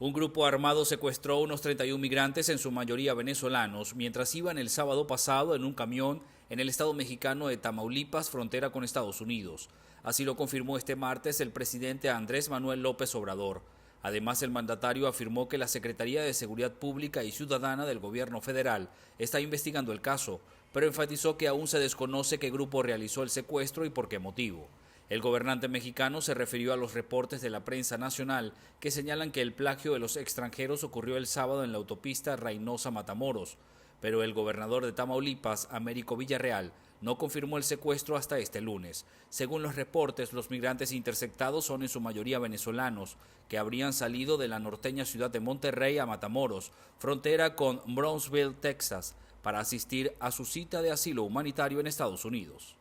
Un grupo armado secuestró a unos 31 migrantes, en su mayoría venezolanos, mientras iban el sábado pasado en un camión en el estado mexicano de Tamaulipas, frontera con Estados Unidos. Así lo confirmó este martes el presidente Andrés Manuel López Obrador. Además, el mandatario afirmó que la Secretaría de Seguridad Pública y Ciudadana del Gobierno Federal está investigando el caso, pero enfatizó que aún se desconoce qué grupo realizó el secuestro y por qué motivo. El gobernante mexicano se refirió a los reportes de la prensa nacional que señalan que el plagio de los extranjeros ocurrió el sábado en la autopista Reynosa-Matamoros, pero el gobernador de Tamaulipas, Américo Villarreal, no confirmó el secuestro hasta este lunes. Según los reportes, los migrantes interceptados son en su mayoría venezolanos, que habrían salido de la norteña ciudad de Monterrey a Matamoros, frontera con Brownsville, Texas, para asistir a su cita de asilo humanitario en Estados Unidos.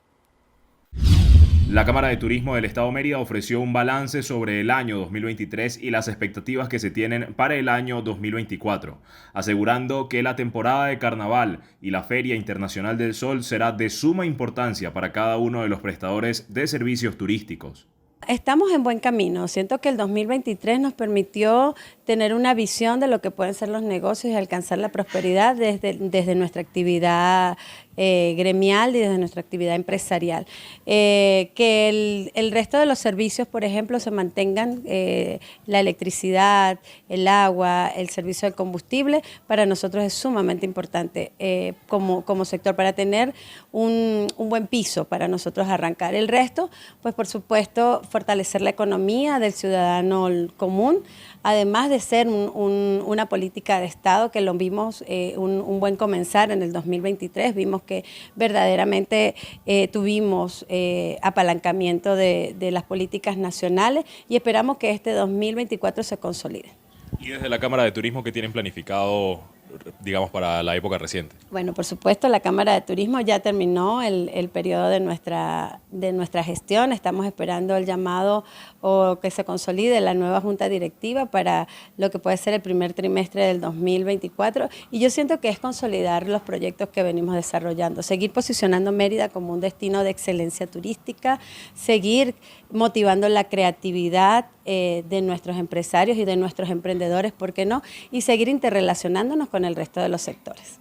La Cámara de Turismo del Estado Mérida ofreció un balance sobre el año 2023 y las expectativas que se tienen para el año 2024, asegurando que la temporada de carnaval y la Feria Internacional del Sol será de suma importancia para cada uno de los prestadores de servicios turísticos. Estamos en buen camino. Siento que el 2023 nos permitió tener una visión de lo que pueden ser los negocios y alcanzar la prosperidad desde nuestra actividad gremial y desde nuestra actividad empresarial. Que el resto de los servicios, por ejemplo, se mantengan, la electricidad, el agua, el servicio de combustible, para nosotros es sumamente importante como sector, para tener un buen piso para nosotros arrancar. El resto, pues por supuesto, fortalecer la economía del ciudadano común, además de ser una política de Estado que lo vimos un buen comenzar en el 2023, vimos que verdaderamente tuvimos apalancamiento de las políticas nacionales y esperamos que este 2024 se consolide. Y desde la Cámara de Turismo, ¿qué tienen planificado, digamos, para la época reciente? Bueno, por supuesto, la Cámara de Turismo ya terminó el periodo de nuestra gestión. Estamos esperando el llamado o que se consolide la nueva Junta Directiva para lo que puede ser el primer trimestre del 2024. Y yo siento que es consolidar los proyectos que venimos desarrollando, seguir posicionando Mérida como un destino de excelencia turística, seguir motivando la creatividad de nuestros empresarios y de nuestros emprendedores, ¿por qué no? Y seguir interrelacionándonos con el resto de los sectores.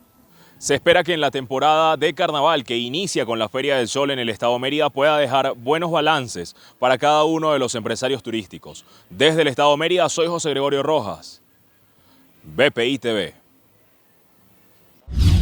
Se espera que en la temporada de carnaval que inicia con la Feria del Sol en el estado Mérida pueda dejar buenos balances para cada uno de los empresarios turísticos. Desde el estado Mérida, soy José Gregorio Rojas, BPI TV.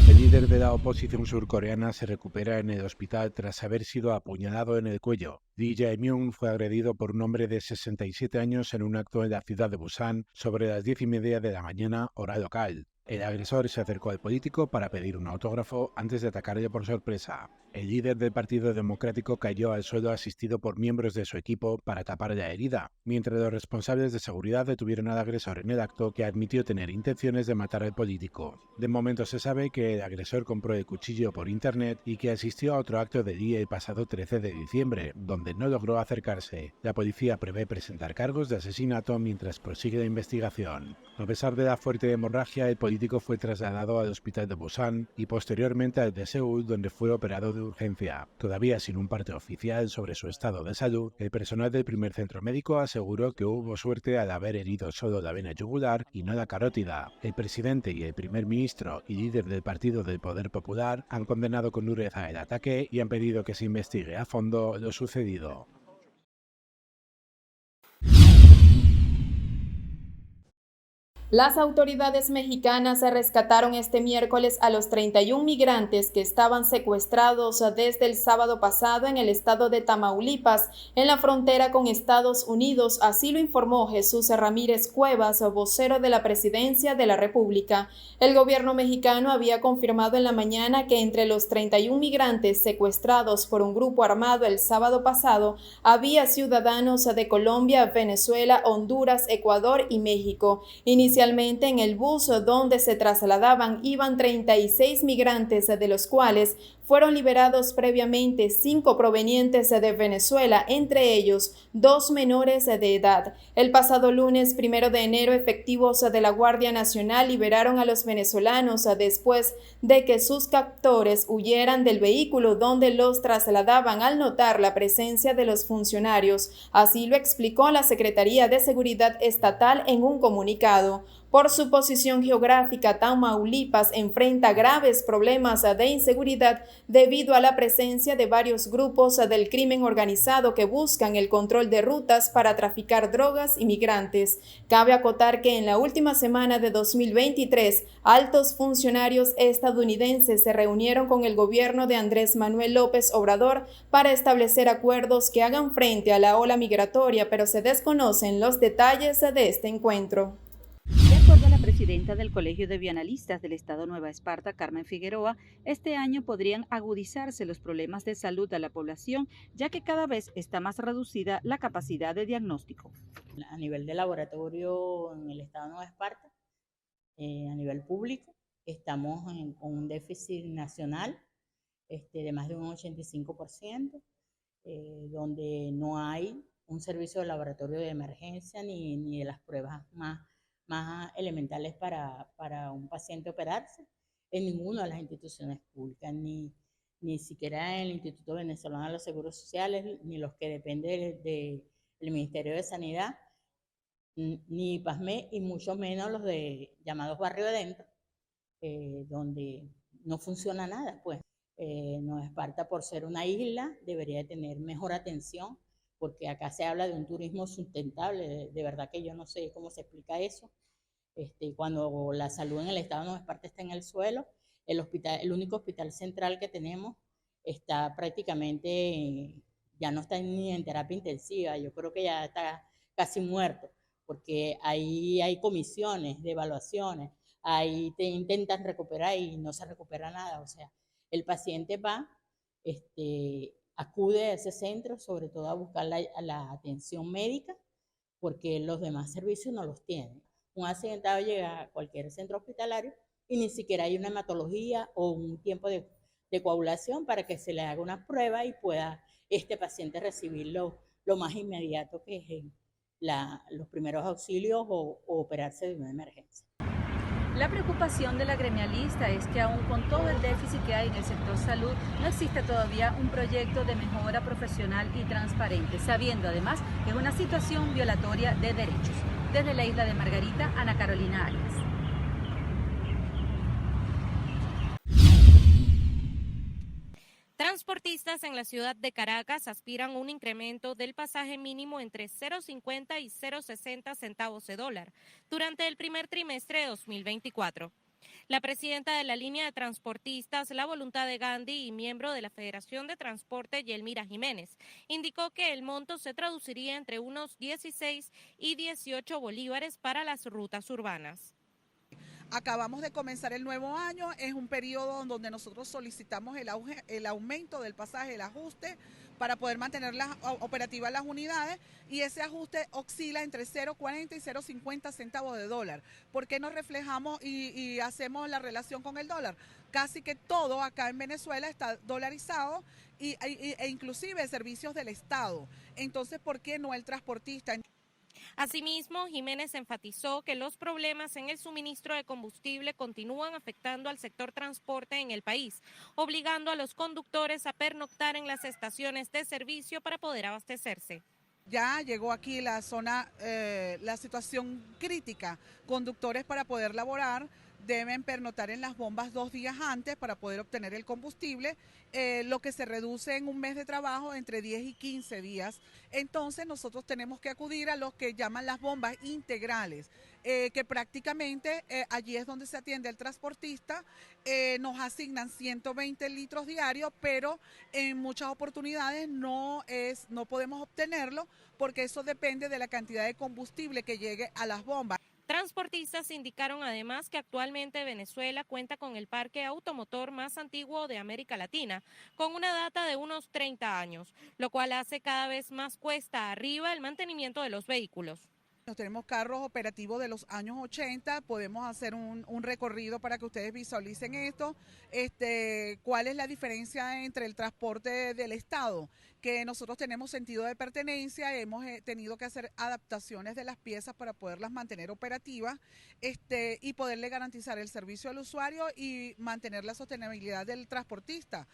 El líder de la oposición surcoreana se recupera en el hospital tras haber sido apuñalado en el cuello. Lee Jae-myung fue agredido por un hombre de 67 años en un acto en la ciudad de Busan sobre las 10:30 de la mañana, hora local. El agresor se acercó al político para pedir un autógrafo antes de atacarle por sorpresa. El líder del Partido Democrático cayó al suelo asistido por miembros de su equipo para tapar la herida, mientras los responsables de seguridad detuvieron al agresor en el acto, que admitió tener intenciones de matar al político. De momento se sabe que el agresor compró el cuchillo por internet y que asistió a otro acto de Lee el pasado 13 de diciembre, donde no logró acercarse. La policía prevé presentar cargos de asesinato mientras prosigue la investigación. A pesar de la fuerte hemorragia, el político fue trasladado al hospital de Busan y posteriormente al de Seúl, donde fue operado de urgencia. Todavía sin un parte oficial sobre su estado de salud, el personal del primer centro médico aseguró que hubo suerte al haber herido solo la vena yugular y no la carótida. El presidente y el primer ministro y líder del Partido del Poder Popular han condenado con dureza el ataque y han pedido que se investigue a fondo lo sucedido. Las autoridades mexicanas rescataron este miércoles a los 31 migrantes que estaban secuestrados desde el sábado pasado en el estado de Tamaulipas, en la frontera con Estados Unidos. Así lo informó Jesús Ramírez Cuevas, vocero de la Presidencia de la República. El gobierno mexicano había confirmado en la mañana que entre los 31 migrantes secuestrados por un grupo armado el sábado pasado había ciudadanos de Colombia, Venezuela, Honduras, Ecuador y México. Inicialmente en el bus donde se trasladaban iban 36 migrantes, de los cuales fueron liberados previamente 5 provenientes de Venezuela, entre ellos 2 menores de edad. El pasado lunes 1 de enero, efectivos de la Guardia Nacional liberaron a los venezolanos después de que sus captores huyeran del vehículo donde los trasladaban al notar la presencia de los funcionarios. Así lo explicó la Secretaría de Seguridad Estatal en un comunicado. Por su posición geográfica, Tamaulipas enfrenta graves problemas de inseguridad debido a la presencia de varios grupos del crimen organizado que buscan el control de rutas para traficar drogas y migrantes. Cabe acotar que en la última semana de 2023, altos funcionarios estadounidenses se reunieron con el gobierno de Andrés Manuel López Obrador para establecer acuerdos que hagan frente a la ola migratoria, pero se desconocen los detalles de este encuentro. De acuerdo a la presidenta del Colegio de Bioanalistas del Estado Nueva Esparta, Carmen Figueroa, este año podrían agudizarse los problemas de salud de la población, ya que cada vez está más reducida la capacidad de diagnóstico. A nivel de laboratorio en el Estado Nueva Esparta, a nivel público, estamos con un déficit nacional de más de un 85%, donde no hay un servicio de laboratorio de emergencia ni de las pruebas más elementales para un paciente operarse en ninguna de las instituciones públicas, ni siquiera en el Instituto Venezolano de los Seguros Sociales, ni los que dependen del Ministerio de Sanidad, ni PASME, y mucho menos los de llamados barrio adentro, donde no funciona nada. Pues Nueva Esparta, por ser una isla, debería tener mejor atención, porque acá se habla de un turismo sustentable. De verdad que yo no sé cómo se explica eso. Cuando la salud en el Estado de Nueva Esparta está en el suelo, el único hospital central que tenemos está prácticamente, ya no está ni en terapia intensiva, yo creo que ya está casi muerto, porque ahí hay comisiones de evaluaciones, ahí te intentan recuperar y no se recupera nada. O sea, el paciente va, acude a ese centro, sobre todo a buscar la atención médica, porque los demás servicios no los tienen. Un accidentado llega a cualquier centro hospitalario y ni siquiera hay una hematología o un tiempo de coagulación para que se le haga una prueba y pueda este paciente recibir lo más inmediato, que es los primeros auxilios o operarse de una emergencia. La preocupación de la gremialista es que aún con todo el déficit que hay en el sector salud, no existe todavía un proyecto de mejora profesional y transparente, sabiendo además que es una situación violatoria de derechos. Desde la isla de Margarita, Ana Carolina Arias. Transportistas en la ciudad de Caracas aspiran a un incremento del pasaje mínimo entre 0,50 y 0,60 centavos de dólar durante el primer trimestre de 2024. La presidenta de la línea de transportistas La Voluntad de Gandhi y miembro de la Federación de Transporte, Yelmira Jiménez, indicó que el monto se traduciría entre unos 16 y 18 bolívares para las rutas urbanas. Acabamos de comenzar el nuevo año, es un periodo donde nosotros solicitamos el aumento del pasaje, el ajuste, para poder mantener operativas las unidades, y ese ajuste oscila entre 0,40 y 0,50 centavos de dólar. ¿Por qué nos reflejamos y hacemos la relación con el dólar? Casi que todo acá en Venezuela está dolarizado e inclusive servicios del Estado. Entonces, ¿por qué no el transportista? Asimismo, Jiménez enfatizó que los problemas en el suministro de combustible continúan afectando al sector transporte en el país, obligando a los conductores a pernoctar en las estaciones de servicio para poder abastecerse. Ya llegó aquí la zona, la situación crítica. Conductores, para poder laborar, deben pernoctar en las bombas 2 días antes para poder obtener el combustible, lo que se reduce en un mes de trabajo entre 10 y 15 días. Entonces nosotros tenemos que acudir a lo que llaman las bombas integrales, que prácticamente allí es donde se atiende el transportista. Nos asignan 120 litros diarios, pero en muchas oportunidades no podemos obtenerlo, porque eso depende de la cantidad de combustible que llegue a las bombas. Transportistas indicaron además que actualmente Venezuela cuenta con el parque automotor más antiguo de América Latina, con una data de unos 30 años, lo cual hace cada vez más cuesta arriba el mantenimiento de los vehículos. Tenemos carros operativos de los años 80, podemos hacer un recorrido para que ustedes visualicen esto. ¿Cuál es la diferencia entre el transporte del Estado? Que nosotros tenemos sentido de pertenencia, hemos tenido que hacer adaptaciones de las piezas para poderlas mantener operativas y poderle garantizar el servicio al usuario y mantener la sostenibilidad del transportista.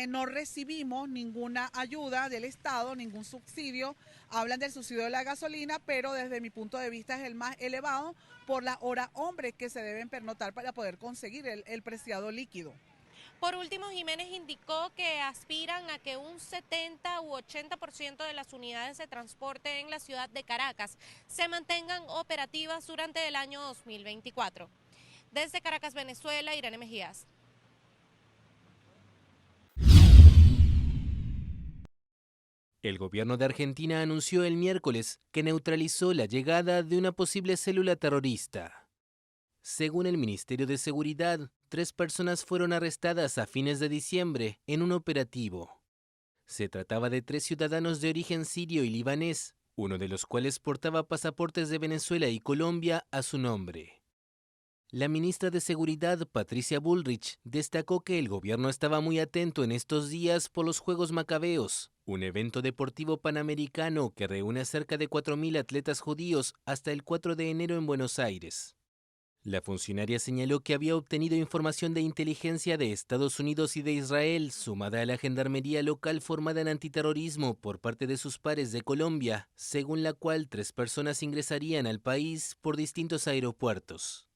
No recibimos ninguna ayuda del Estado, ningún subsidio. Hablan del subsidio de la gasolina, pero desde mi punto de vista es el más elevado por la hora hombre que se deben pernoctar para poder conseguir el preciado líquido. Por último, Jiménez indicó que aspiran a que un 70 u 80% de las unidades de transporte en la ciudad de Caracas se mantengan operativas durante el año 2024. Desde Caracas, Venezuela, Irene Mejías. El gobierno de Argentina anunció el miércoles que neutralizó la llegada de una posible célula terrorista. Según el Ministerio de Seguridad, 3 personas fueron arrestadas a fines de diciembre en un operativo. Se trataba de 3 ciudadanos de origen sirio y libanés, uno de los cuales portaba pasaportes de Venezuela y Colombia a su nombre. La ministra de Seguridad, Patricia Bullrich, destacó que el gobierno estaba muy atento en estos días por los Juegos Macabeos, un evento deportivo panamericano que reúne a cerca de 4.000 atletas judíos hasta el 4 de enero en Buenos Aires. La funcionaria señaló que había obtenido información de inteligencia de Estados Unidos y de Israel, sumada a la gendarmería local formada en antiterrorismo por parte de sus pares de Colombia, según la cual 3 personas ingresarían al país por distintos aeropuertos.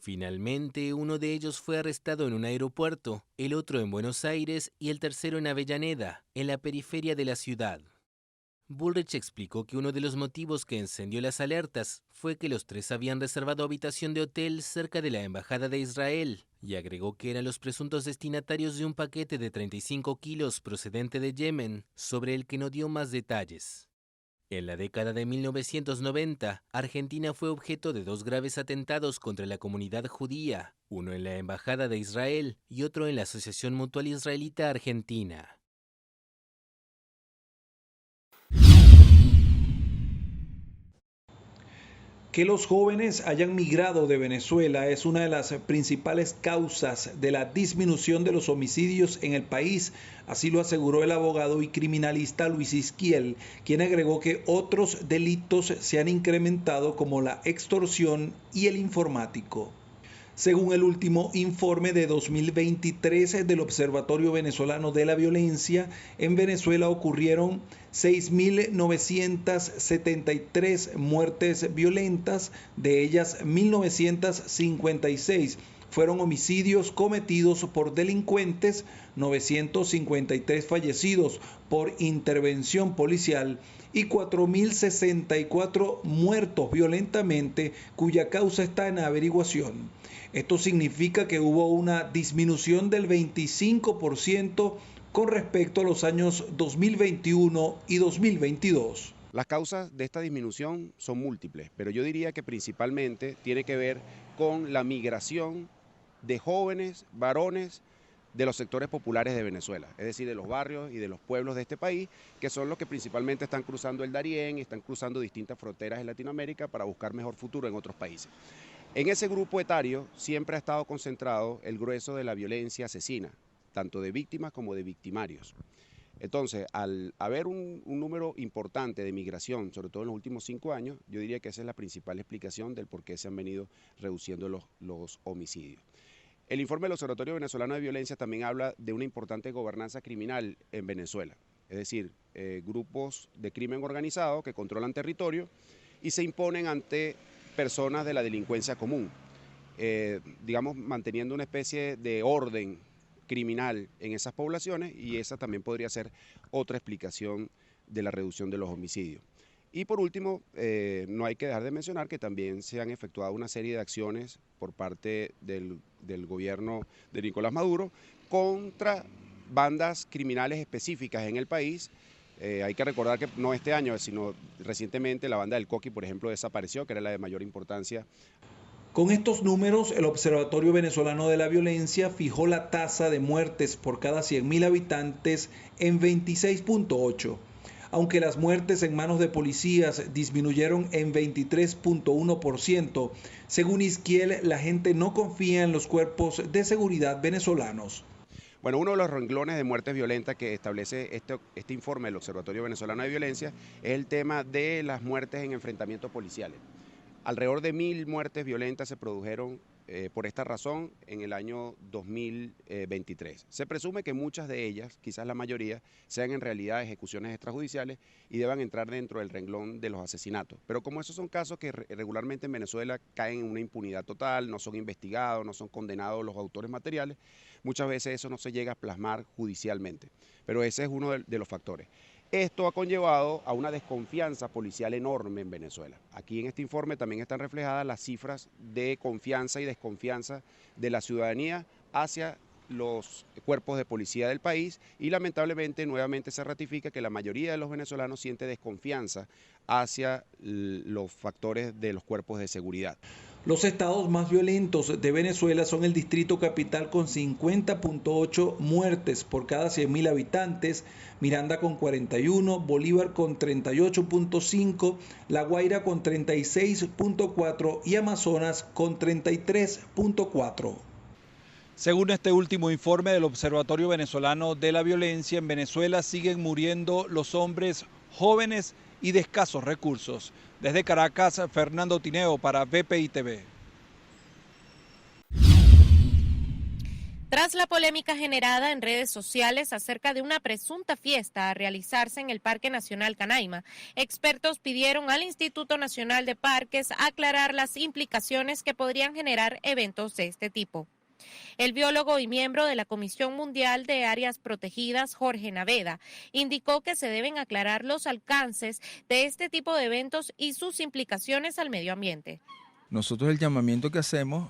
Finalmente, uno de ellos fue arrestado en un aeropuerto, el otro en Buenos Aires y el tercero en Avellaneda, en la periferia de la ciudad. Bullrich explicó que uno de los motivos que encendió las alertas fue que los 3 habían reservado habitación de hotel cerca de la Embajada de Israel, y agregó que eran los presuntos destinatarios de un paquete de 35 kilos procedente de Yemen, sobre el que no dio más detalles. En la década de 1990, Argentina fue objeto de 2 graves atentados contra la comunidad judía, uno en la Embajada de Israel y otro en la Asociación Mutual Israelita Argentina. Que los jóvenes hayan migrado de Venezuela es una de las principales causas de la disminución de los homicidios en el país, así lo aseguró el abogado y criminalista Luis Isquiel, quien agregó que otros delitos se han incrementado como la extorsión y el informático. Según el último informe de 2023 del Observatorio Venezolano de la Violencia, en Venezuela ocurrieron 6.973 muertes violentas, de ellas 1.956 fueron homicidios cometidos por delincuentes, 953 fallecidos por intervención policial y 4.064 muertos violentamente, cuya causa está en averiguación. Esto significa que hubo una disminución del 25% con respecto a los años 2021 y 2022. Las causas de esta disminución son múltiples, pero yo diría que principalmente tiene que ver con la migración de jóvenes, varones, de los sectores populares de Venezuela, es decir, de los barrios y de los pueblos de este país, que son los que principalmente están cruzando el Darién y están cruzando distintas fronteras en Latinoamérica para buscar mejor futuro en otros países. En ese grupo etario siempre ha estado concentrado el grueso de la violencia asesina, tanto de víctimas como de victimarios. Entonces, al haber un número importante de migración, sobre todo en los últimos 5 años, yo diría que esa es la principal explicación del por qué se han venido reduciendo los homicidios. El informe del Observatorio Venezolano de Violencia también habla de una importante gobernanza criminal en Venezuela, es decir, grupos de crimen organizado que controlan territorio y se imponen ante personas de la delincuencia común, digamos, manteniendo una especie de orden criminal en esas poblaciones, y esa también podría ser otra explicación de la reducción de los homicidios. Y por último, no hay que dejar de mencionar que también se han efectuado una serie de acciones por parte del gobierno de Nicolás Maduro contra bandas criminales específicas en el país. Hay que recordar que no este año, sino recientemente la banda del Coqui, por ejemplo, desapareció, que era la de mayor importancia. Con estos números, el Observatorio Venezolano de la Violencia fijó la tasa de muertes por cada 100.000 habitantes en 26.8. Aunque las muertes en manos de policías disminuyeron en 23.1%, según Izquiel, la gente no confía en los cuerpos de seguridad venezolanos. Bueno, uno de los renglones de muertes violentas que establece este informe del Observatorio Venezolano de Violencia es el tema de las muertes en enfrentamientos policiales. Alrededor de 1.000 muertes violentas se produjeron por esta razón en el año 2023. Se presume que muchas de ellas, quizás la mayoría, sean en realidad ejecuciones extrajudiciales y deban entrar dentro del renglón de los asesinatos. Pero como esos son casos que regularmente en Venezuela caen en una impunidad total, no son investigados, no son condenados los autores materiales, muchas veces eso no se llega a plasmar judicialmente. Pero ese es uno de los factores. Esto ha conllevado a una desconfianza policial enorme en Venezuela. Aquí en este informe también están reflejadas las cifras de confianza y desconfianza de la ciudadanía hacia los cuerpos de policía del país y lamentablemente nuevamente se ratifica que la mayoría de los venezolanos siente desconfianza hacia los factores de los cuerpos de seguridad. Los estados más violentos de Venezuela son el Distrito Capital con 50.8 muertes por cada 100.000 habitantes, Miranda con 41, Bolívar con 38.5, La Guaira con 36.4 y Amazonas con 33.4. Según este último informe del Observatorio Venezolano de la Violencia, en Venezuela siguen muriendo los hombres jóvenes y de escasos recursos. Desde Caracas, Fernando Tineo para BPI TV. Tras la polémica generada en redes sociales acerca de una presunta fiesta a realizarse en el Parque Nacional Canaima, expertos pidieron al Instituto Nacional de Parques aclarar las implicaciones que podrían generar eventos de este tipo. El biólogo y miembro de la Comisión Mundial de Áreas Protegidas, Jorge Naveda, indicó que se deben aclarar los alcances de este tipo de eventos y sus implicaciones al medio ambiente. Nosotros el llamamiento que hacemos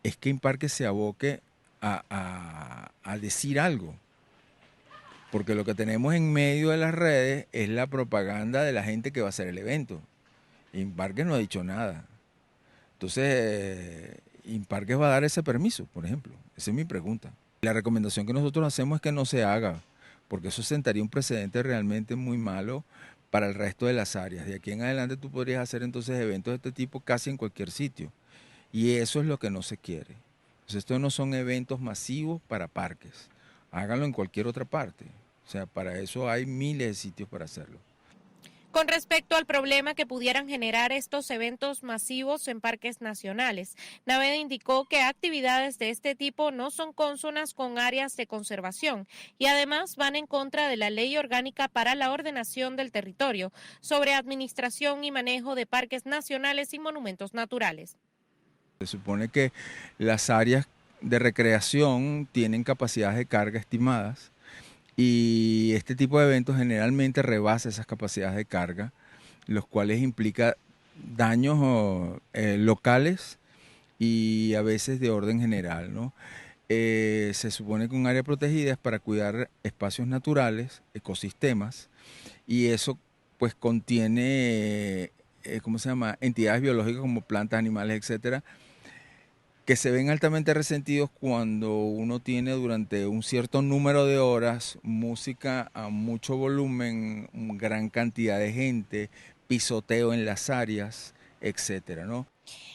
es que Imparque se aboque a decir algo, porque lo que tenemos en medio de las redes es la propaganda de la gente que va a hacer el evento. Imparque no ha dicho nada. Entonces, Imparque va a dar ese permiso, por ejemplo. Esa es mi pregunta. La recomendación que nosotros hacemos es que no se haga, porque eso sentaría un precedente realmente muy malo para el resto de las áreas. De aquí en adelante tú podrías hacer entonces eventos de este tipo casi en cualquier sitio. Y eso es lo que no se quiere. Entonces, estos no son eventos masivos para parques. Háganlo en cualquier otra parte. O sea, para eso hay miles de sitios para hacerlo. Con respecto al problema que pudieran generar estos eventos masivos en parques nacionales, Naveda indicó que actividades de este tipo no son cónsonas con áreas de conservación y además van en contra de la Ley Orgánica para la Ordenación del Territorio sobre administración y manejo de parques nacionales y monumentos naturales. Se supone que las áreas de recreación tienen capacidades de carga estimadas y este tipo de eventos generalmente rebasa esas capacidades de carga, los cuales implica daños locales y a veces de orden general, ¿no? Se supone que un área protegida es para cuidar espacios naturales, ecosistemas, y eso pues contiene, entidades biológicas como plantas, animales, etcétera, que se ven altamente resentidos cuando uno tiene durante un cierto número de horas música a mucho volumen, gran cantidad de gente, pisoteo en las áreas, etcétera, ¿no?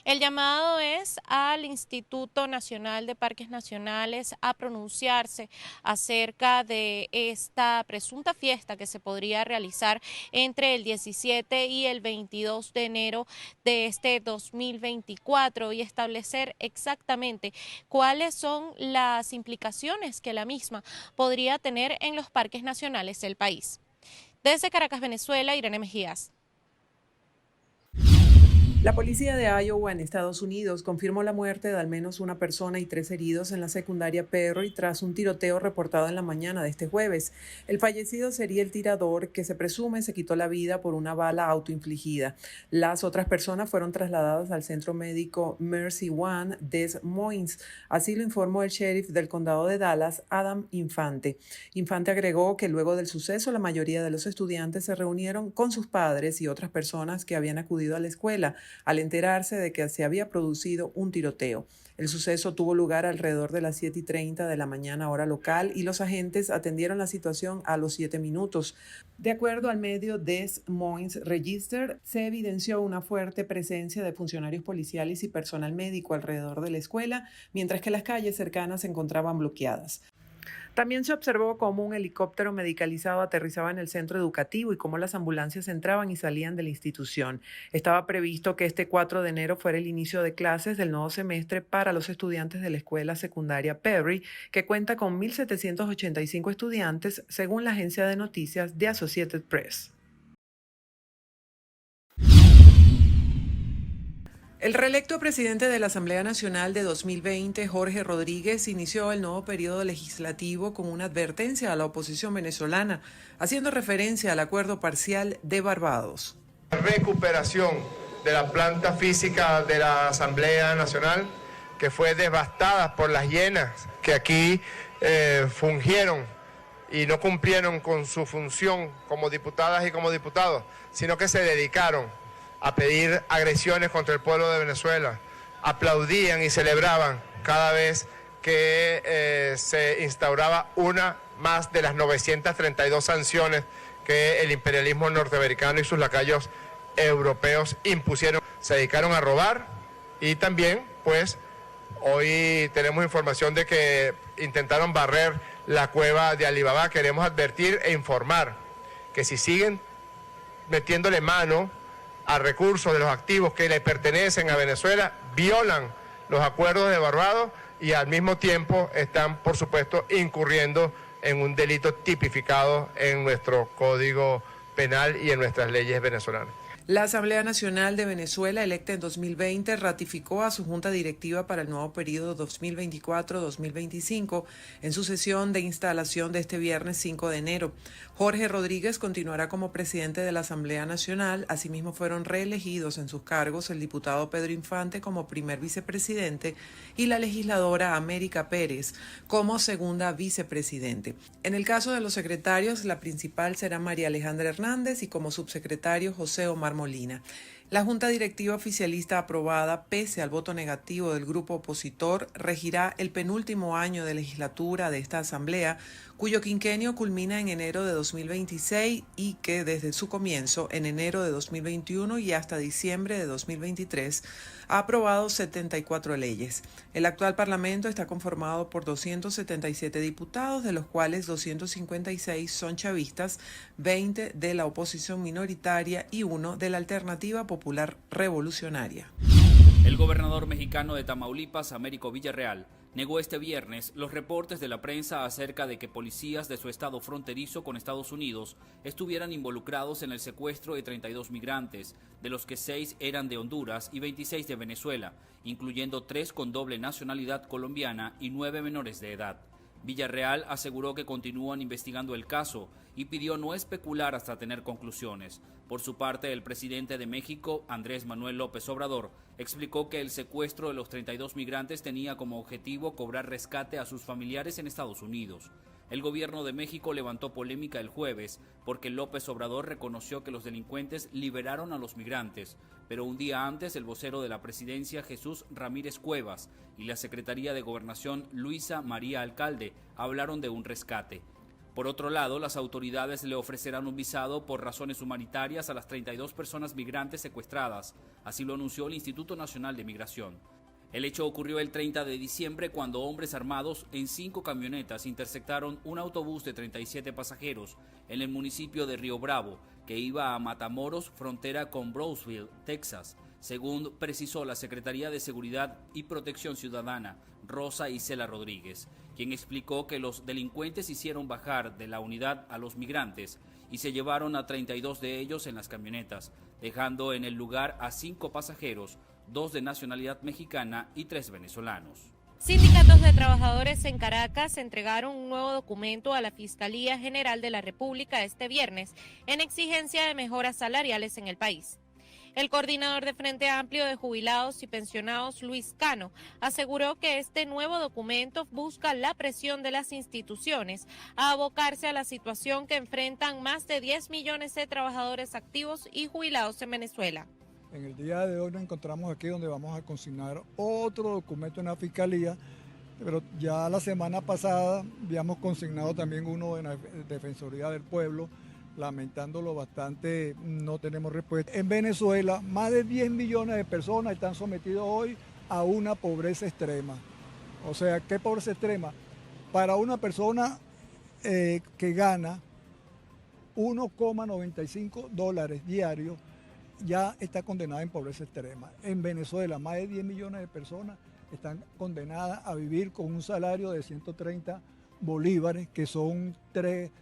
El llamado es al Instituto Nacional de Parques Nacionales a pronunciarse acerca de esta presunta fiesta que se podría realizar entre el 17 y el 22 de enero de este 2024 y establecer exactamente cuáles son las implicaciones que la misma podría tener en los parques nacionales del país. Desde Caracas, Venezuela, Irene Mejías. La policía de Iowa en Estados Unidos confirmó la muerte de al menos una persona y 3 heridos en la secundaria Perry tras un tiroteo reportado en la mañana de este jueves. El fallecido sería el tirador que se presume se quitó la vida por una bala autoinfligida. Las otras personas fueron trasladadas al centro médico Mercy One Des Moines. Así lo informó el sheriff del condado de Dallas, Adam Infante. Infante agregó que luego del suceso la mayoría de los estudiantes se reunieron con sus padres y otras personas que habían acudido a la escuela. al enterarse de que se había producido un tiroteo. El suceso tuvo lugar alrededor de las 7:30 de la mañana hora local y los agentes atendieron la situación a los 7 minutos. De acuerdo al medio Des Moines Register, se evidenció una fuerte presencia de funcionarios policiales y personal médico alrededor de la escuela, mientras que las calles cercanas se encontraban bloqueadas. También se observó cómo un helicóptero medicalizado aterrizaba en el centro educativo y cómo las ambulancias entraban y salían de la institución. Estaba previsto que este 4 de enero fuera el inicio de clases del nuevo semestre para los estudiantes de la escuela secundaria Perry, que cuenta con 1.785 estudiantes, según la agencia de noticias de Associated Press. El reelecto presidente de la Asamblea Nacional de 2020, Jorge Rodríguez, inició el nuevo periodo legislativo con una advertencia a la oposición venezolana, haciendo referencia al acuerdo parcial de Barbados. Recuperación de la planta física de la Asamblea Nacional, que fue devastada por las hienas que aquí fungieron y no cumplieron con su función como diputadas y como diputados, sino que se dedicaron a pedir agresiones contra el pueblo de Venezuela, aplaudían y celebraban cada vez que se instauraba una más de las 932 sanciones que el imperialismo norteamericano y sus lacayos europeos impusieron. Se dedicaron a robar y también, pues, hoy tenemos información de que intentaron barrer la cueva de Alibaba. Queremos advertir e informar que si siguen metiéndole mano a recursos de los activos que le pertenecen a Venezuela, violan los acuerdos de Barbados y al mismo tiempo están, por supuesto, incurriendo en un delito tipificado en nuestro Código Penal y en nuestras leyes venezolanas. La Asamblea Nacional de Venezuela, electa en 2020, ratificó a su junta directiva para el nuevo periodo 2024-2025 en su sesión de instalación de este viernes 5 de enero. Jorge Rodríguez continuará como presidente de la Asamblea Nacional. Asimismo, fueron reelegidos en sus cargos el diputado Pedro Infante como primer vicepresidente y la legisladora América Pérez como segunda vicepresidente. En el caso de los secretarios, la principal será María Alejandra Hernández y como subsecretario José Omar Molina. La Junta Directiva Oficialista aprobada, pese al voto negativo del grupo opositor, regirá el penúltimo año de legislatura de esta Asamblea, cuyo quinquenio culmina en enero de 2026 y que desde su comienzo, en enero de 2021 y hasta diciembre de 2023, ha aprobado 74 leyes. El actual Parlamento está conformado por 277 diputados, de los cuales 256 son chavistas, 20 de la oposición minoritaria y 1 de la Alternativa Popular Revolucionaria. El gobernador mexicano de Tamaulipas, Américo Villarreal, negó este viernes los reportes de la prensa acerca de que policías de su estado fronterizo con Estados Unidos estuvieran involucrados en el secuestro de 32 migrantes, de los que 6 eran de Honduras y 26 de Venezuela, incluyendo 3 con doble nacionalidad colombiana y 9 menores de edad. Villarreal aseguró que continúan investigando el caso y pidió no especular hasta tener conclusiones. Por su parte, el presidente de México, Andrés Manuel López Obrador, explicó que el secuestro de los 32 migrantes tenía como objetivo cobrar rescate a sus familiares en Estados Unidos. El gobierno de México levantó polémica el jueves porque López Obrador reconoció que los delincuentes liberaron a los migrantes, pero un día antes el vocero de la presidencia, Jesús Ramírez Cuevas, y la Secretaría de Gobernación, Luisa María Alcalde, hablaron de un rescate. Por otro lado, las autoridades le ofrecerán un visado por razones humanitarias a las 32 personas migrantes secuestradas, así lo anunció el Instituto Nacional de Migración. El hecho ocurrió el 30 de diciembre cuando hombres armados en 5 camionetas interceptaron un autobús de 37 pasajeros en el municipio de Río Bravo, que iba a Matamoros, frontera con Brownsville, Texas, según precisó la Secretaría de Seguridad y Protección Ciudadana, Rosa Isela Rodríguez, quien explicó que los delincuentes hicieron bajar de la unidad a los migrantes y se llevaron a 32 de ellos en las camionetas, dejando en el lugar a 5 pasajeros, 2 de nacionalidad mexicana y 3 venezolanos. Sindicatos de trabajadores en Caracas entregaron un nuevo documento a la Fiscalía General de la República este viernes en exigencia de mejoras salariales en el país. El coordinador de Frente Amplio de Jubilados y Pensionados, Luis Cano, aseguró que este nuevo documento busca la presión de las instituciones a abocarse a la situación que enfrentan más de 10 millones de trabajadores activos y jubilados en Venezuela. En el día de hoy nos encontramos aquí donde vamos a consignar otro documento en la Fiscalía, pero ya la semana pasada habíamos consignado también uno en la Defensoría del Pueblo, lamentándolo bastante, no tenemos respuesta. En Venezuela, más de 10 millones de personas están sometidos hoy a una pobreza extrema. O sea, ¿qué pobreza extrema? Para una persona que gana $1,95 diarios, ya está condenada en pobreza extrema. En Venezuela, más de 10 millones de personas están condenadas a vivir con un salario de 130 bolívares, que son $3,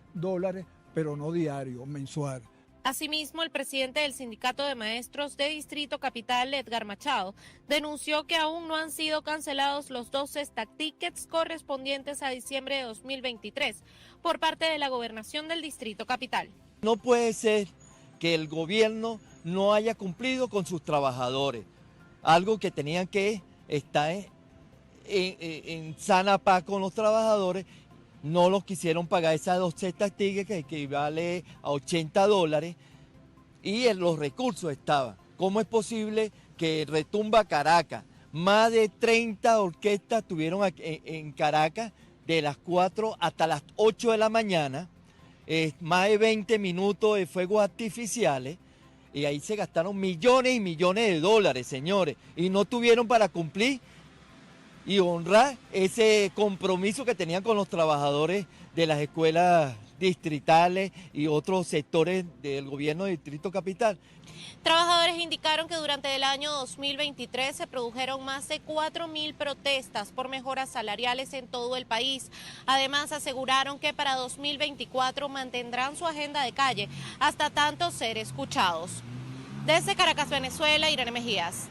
pero no diario, mensual. Asimismo, el presidente del Sindicato de Maestros de Distrito Capital, Edgar Machado, denunció que aún no han sido cancelados los 12 stack tickets correspondientes a diciembre de 2023 por parte de la Gobernación del Distrito Capital. No puede ser que el gobierno no haya cumplido con sus trabajadores, algo que tenían que estar en sana paz con los trabajadores. No los quisieron pagar esas 12 stack tickets que equivale a $80 y los recursos estaban. ¿Cómo es posible que retumba Caracas? Más de 30 orquestas estuvieron en Caracas de las 4 hasta las 8 de la mañana, más de 20 minutos de fuegos artificiales, y ahí se gastaron millones y millones de dólares, señores, y no tuvieron para cumplir y honrar ese compromiso que tenían con los trabajadores de las escuelas distritales y otros sectores del gobierno de Distrito Capital. Trabajadores indicaron que durante el año 2023 se produjeron más de 4.000 protestas por mejoras salariales en todo el país. Además, aseguraron que para 2024 mantendrán su agenda de calle hasta tanto ser escuchados. Desde Caracas, Venezuela, Irene Mejías.